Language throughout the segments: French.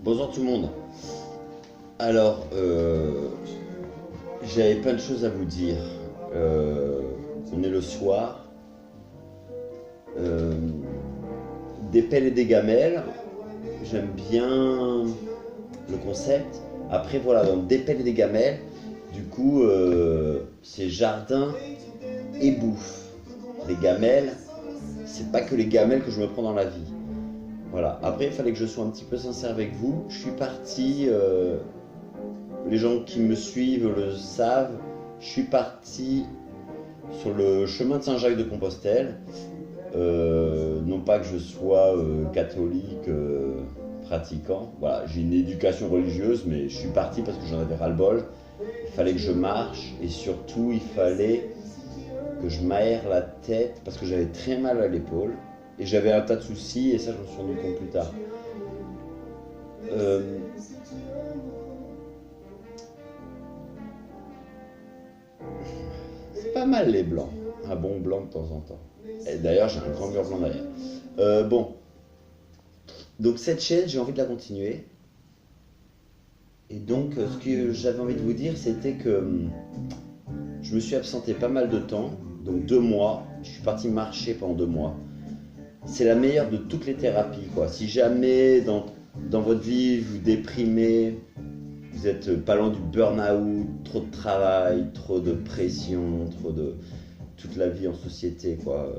Bonjour tout le monde. Alors, j'avais plein de choses à vous dire. On est le soir. Des pelles et des gamelles. J'aime bien le concept. Après, voilà, donc des pelles et des gamelles. Du coup, c'est jardin et bouffe. Les gamelles, c'est pas que les gamelles que je me prends dans la vie. Voilà. Après, il fallait que je sois un petit peu sincère avec vous. Je suis parti, les gens qui me suivent le savent, je suis parti sur le chemin de Saint-Jacques-de-Compostelle. Non pas que je sois catholique, pratiquant. Voilà, j'ai une éducation religieuse, mais je suis parti parce que j'en avais ras-le-bol. Il fallait que je marche et surtout, il fallait que je m'aère la tête parce que j'avais très mal à l'épaule. Et j'avais un tas de soucis, et ça, je me suis rendu compte plus tard. C'est pas mal les blancs. Un bon blanc de temps en temps. Et d'ailleurs, j'ai un grand mur blanc derrière. Bon. Donc, cette chaîne, j'ai envie de la continuer. Et donc, ce que j'avais envie de vous dire, c'était que je me suis absenté pas mal de temps. Donc, 2 mois. Je suis parti marcher pendant 2 mois. C'est la meilleure de toutes les thérapies, quoi. Si jamais dans votre vie vous déprimez, vous êtes pas loin du burn-out, trop de travail, trop de pression, trop de toute la vie en société, quoi.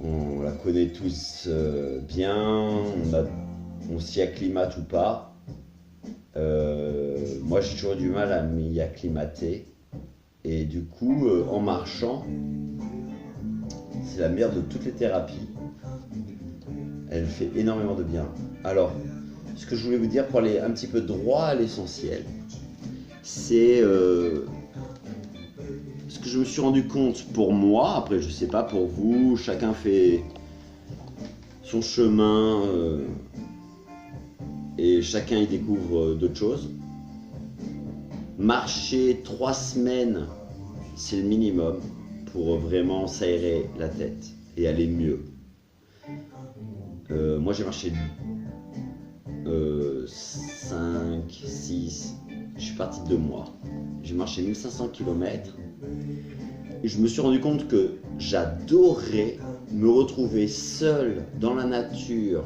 On la connaît tous bien, on s'y acclimate ou pas. Moi j'ai toujours eu du mal à m'y acclimater. Et du coup, en marchant, c'est la meilleure de toutes les thérapies. Elle fait énormément de bien. Alors, ce que je voulais vous dire pour aller un petit peu droit à l'essentiel, c'est ce que je me suis rendu compte pour moi. Après, je sais pas pour vous, chacun fait son chemin et chacun y découvre d'autres choses. Marcher 3 semaines, c'est le minimum pour vraiment s'aérer la tête et aller mieux. Moi j'ai marché 5, 6, je suis parti 2 mois. J'ai marché 1500 km et je me suis rendu compte que j'adorais me retrouver seul dans la nature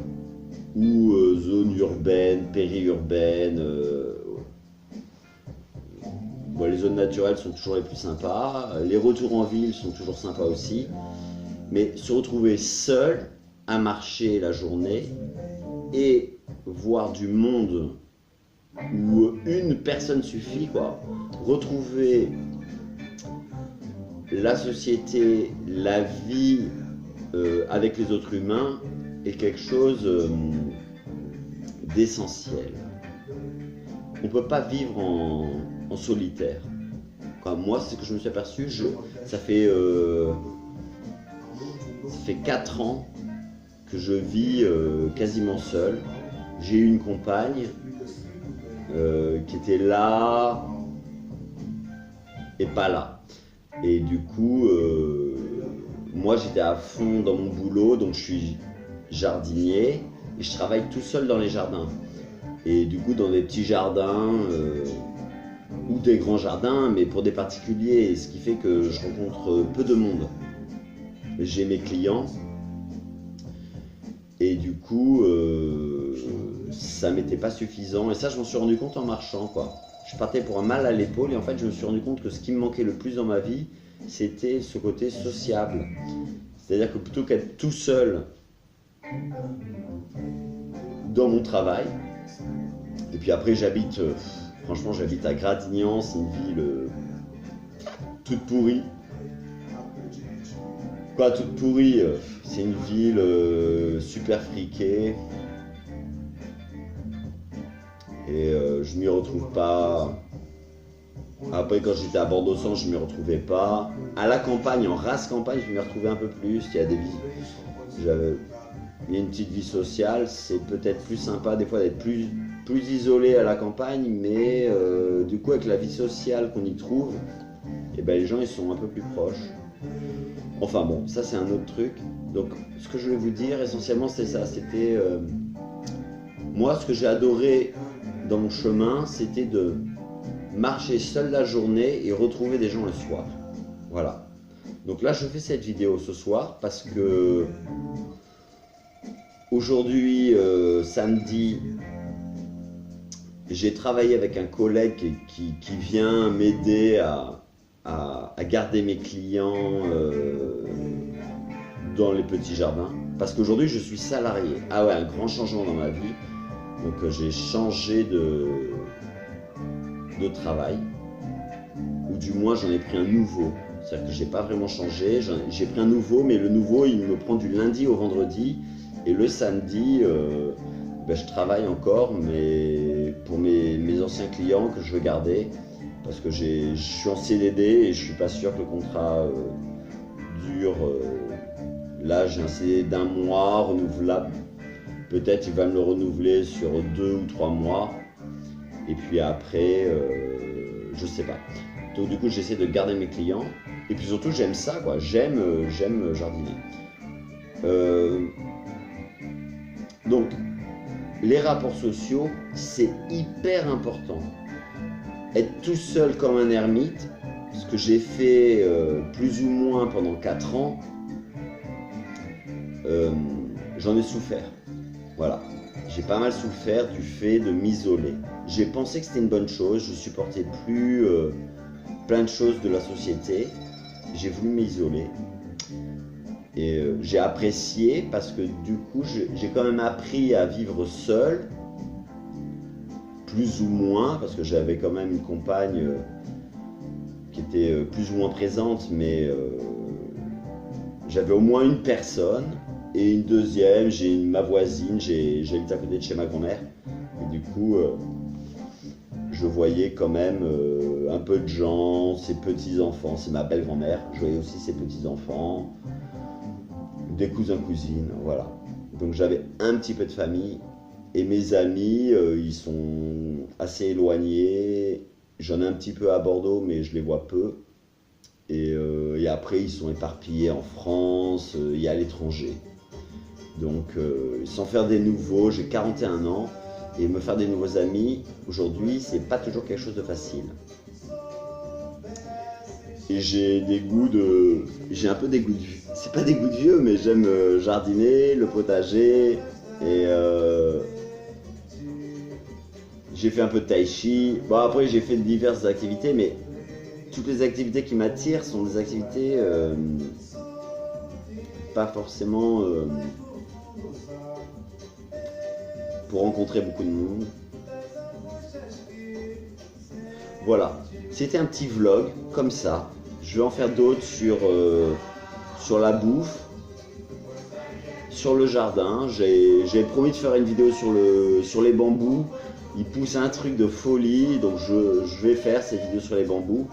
ou zone urbaine, périurbaine. Les zones naturelles sont toujours les plus sympas, les retours en ville sont toujours sympas aussi, mais se retrouver seul à marcher la journée et voir du monde où une personne suffit, quoi. Retrouver la société, la vie avec les autres humains est quelque chose d'essentiel. On ne peut pas vivre en solitaire. Moi, c'est ce que je me suis aperçu. Ça fait 4 ans que je vis quasiment seul. J'ai eu une compagne qui était là et pas là. Et du coup, moi j'étais à fond dans mon boulot, donc je suis jardinier et je travaille tout seul dans les jardins. Et du coup, dans des petits jardins ou des grands jardins, mais pour des particuliers, ce qui fait que je rencontre peu de monde. J'ai mes clients et du coup, ça m'était pas suffisant. Et ça, je m'en suis rendu compte en marchant, quoi. Je partais pour un mal à l'épaule et en fait, je me suis rendu compte que ce qui me manquait le plus dans ma vie, c'était ce côté sociable. C'est-à-dire que plutôt qu'être tout seul dans mon travail, et puis après, franchement, j'habite à Gradignan, c'est une ville toute pourrie. Quoi, toute pourrie, c'est une ville super friquée. Et je m'y retrouve pas. Après, quand j'étais à Bordeaux-Centre, je m'y retrouvais pas. À la campagne, en race campagne, je m'y retrouvais un peu plus. Il y a une petite vie sociale, c'est peut-être plus sympa des fois d'être plus isolé à la campagne, mais du coup avec la vie sociale qu'on y trouve, et ben, les gens ils sont un peu plus proches. Enfin bon, ça c'est un autre truc. Donc ce que je voulais vous dire essentiellement c'était ça, c'était Moi, ce que j'ai adoré dans mon chemin, c'était de marcher seul la journée et retrouver des gens le soir. Voilà. Donc là, je fais cette vidéo ce soir parce que aujourd'hui, samedi, j'ai travaillé avec un collègue qui vient m'aider à garder mes clients dans les petits jardins. Parce qu'aujourd'hui, je suis salarié. Ah ouais, un grand changement dans ma vie. Donc j'ai changé de travail. Ou du moins, j'en ai pris un nouveau. C'est-à-dire que j'ai pas vraiment changé. J'ai pris un nouveau, mais le nouveau, il me prend du lundi au vendredi. Et le samedi, je travaille encore, mais pour mes anciens clients que je veux garder. Parce que je suis en CDD et je suis pas sûr que le contrat dure. Là, j'ai un CDD d'1 mois renouvelable. Peut-être il va me le renouveler sur 2 ou 3 mois. Et puis après, je sais pas. Donc du coup, j'essaie de garder mes clients. Et puis surtout, j'aime ça, quoi. J'aime jardiner. Donc, les rapports sociaux, c'est hyper important. Être tout seul comme un ermite, ce que j'ai fait plus ou moins pendant 4 ans, j'en ai souffert. Voilà. J'ai pas mal souffert du fait de m'isoler. J'ai pensé que c'était une bonne chose, je supportais plus plein de choses de la société. J'ai voulu m'isoler. Et j'ai apprécié parce que du coup, j'ai quand même appris à vivre seul. Plus ou moins, parce que j'avais quand même une compagne qui était plus ou moins présente, mais j'avais au moins une personne. Et une deuxième, j'ai ma voisine, j'habite à côté de chez ma grand-mère. Et du coup, je voyais quand même un peu de gens, ses petits-enfants, c'est ma belle-grand-mère. Je voyais aussi ses petits-enfants, des cousins, cousines, voilà. Donc j'avais un petit peu de famille. Et mes amis, ils sont assez éloignés. J'en ai un petit peu à Bordeaux, mais je les vois peu. Et après, ils sont éparpillés en France et à l'étranger. Donc, sans faire des nouveaux, j'ai 41 ans. Et me faire des nouveaux amis, aujourd'hui, c'est pas toujours quelque chose de facile. Et j'ai un peu des goûts de vieux. C'est pas des goûts de vieux, mais j'aime jardiner, le potager. Et j'ai fait un peu de tai chi. Bon, après, j'ai fait diverses activités, mais toutes les activités qui m'attirent sont des activités pas forcément pour rencontrer beaucoup de monde. Voilà, c'était un petit vlog comme ça. Je vais en faire d'autres sur la bouffe, sur le jardin. J'ai promis de faire une vidéo sur les bambous. Il pousse un truc de folie, donc je vais faire cette vidéo sur les bambous.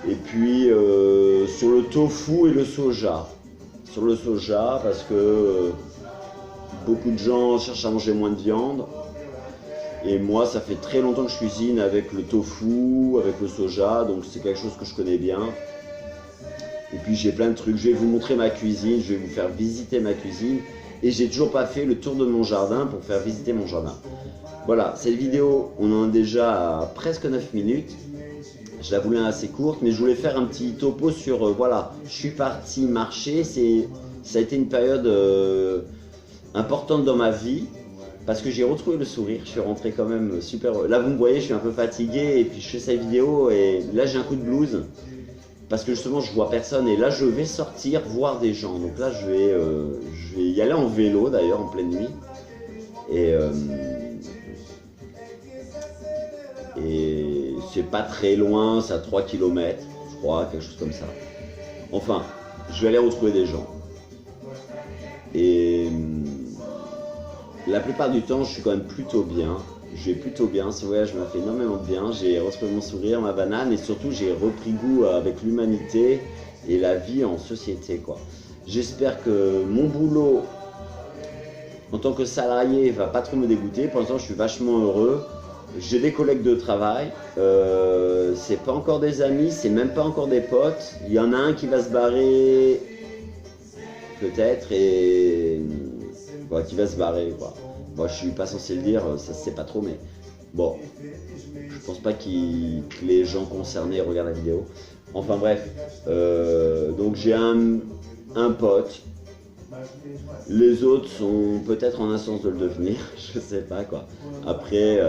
Et puis sur le tofu et le soja. Sur le soja, parce que beaucoup de gens cherchent à manger moins de viande. Et moi, ça fait très longtemps que je cuisine avec le tofu, avec le soja, donc c'est quelque chose que je connais bien. Et puis j'ai plein de trucs, je vais vous montrer ma cuisine, je vais vous faire visiter ma cuisine. Et j'ai toujours pas fait le tour de mon jardin pour faire visiter mon jardin. Voilà, cette vidéo, on en est déjà à presque 9 minutes. Je la voulais assez courte, mais je voulais faire un petit topo sur, voilà, je suis parti marcher, ça a été une période importante dans ma vie, parce que j'ai retrouvé le sourire, je suis rentré quand même super... Là vous me voyez, je suis un peu fatigué, et puis je fais cette vidéo, et là j'ai un coup de blues, parce que justement je vois personne, et là je vais sortir voir des gens, donc là je vais y aller en vélo d'ailleurs, en pleine nuit, et c'est pas très loin, c'est à 3 km, je crois, quelque chose comme ça. Enfin, je vais aller retrouver des gens. Et la plupart du temps, je suis quand même plutôt bien. Je vais plutôt bien, ce voyage m'a fait énormément de bien. J'ai retrouvé mon sourire, ma banane, et surtout j'ai repris goût avec l'humanité et la vie en société, quoi. J'espère que mon boulot en tant que salarié va pas trop me dégoûter. Pour l'instant, je suis vachement heureux. J'ai des collègues de travail, c'est pas encore des amis, c'est même pas encore des potes. Il y en a un qui va se barrer, peut-être, et qui va se barrer, quoi. Bon, je suis pas censé le dire, ça se sait pas trop, mais bon, je pense pas que les gens concernés regardent la vidéo. Enfin bref, donc j'ai un pote. Les autres sont peut-être en instance de le devenir, je sais pas quoi. Après,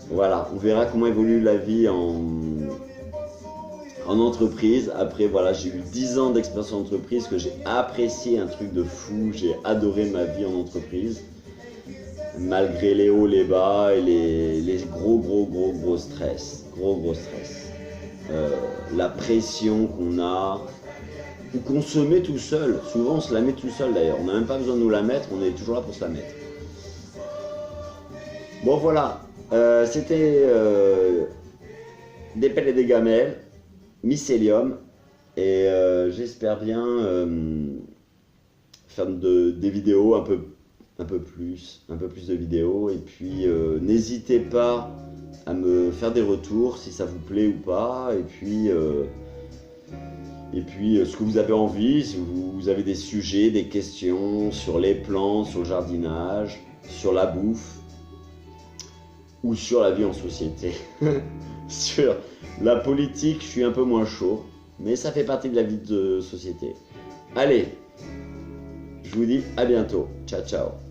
voilà, on verra comment évolue la vie en entreprise. Après, voilà, j'ai eu 10 ans d'expérience en entreprise, que j'ai apprécié un truc de fou. J'ai adoré ma vie en entreprise, malgré les hauts, les bas et les gros stress. Gros stress. La pression qu'on a, ou qu'on se met tout seul. Souvent, on se la met tout seul d'ailleurs. On n'a même pas besoin de nous la mettre, on est toujours là pour se la mettre. Bon, voilà. C'était des pelles et des gamelles, mycélium. Et j'espère bien faire des vidéos un peu plus de vidéos. Et puis, n'hésitez pas à me faire des retours si ça vous plaît ou pas. Et puis, ce que vous avez envie, si vous avez des sujets, des questions sur les plantes, sur le jardinage, sur la bouffe, ou sur la vie en société. Sur la politique, je suis un peu moins chaud, mais ça fait partie de la vie de société. Allez, je vous dis à bientôt. Ciao, ciao.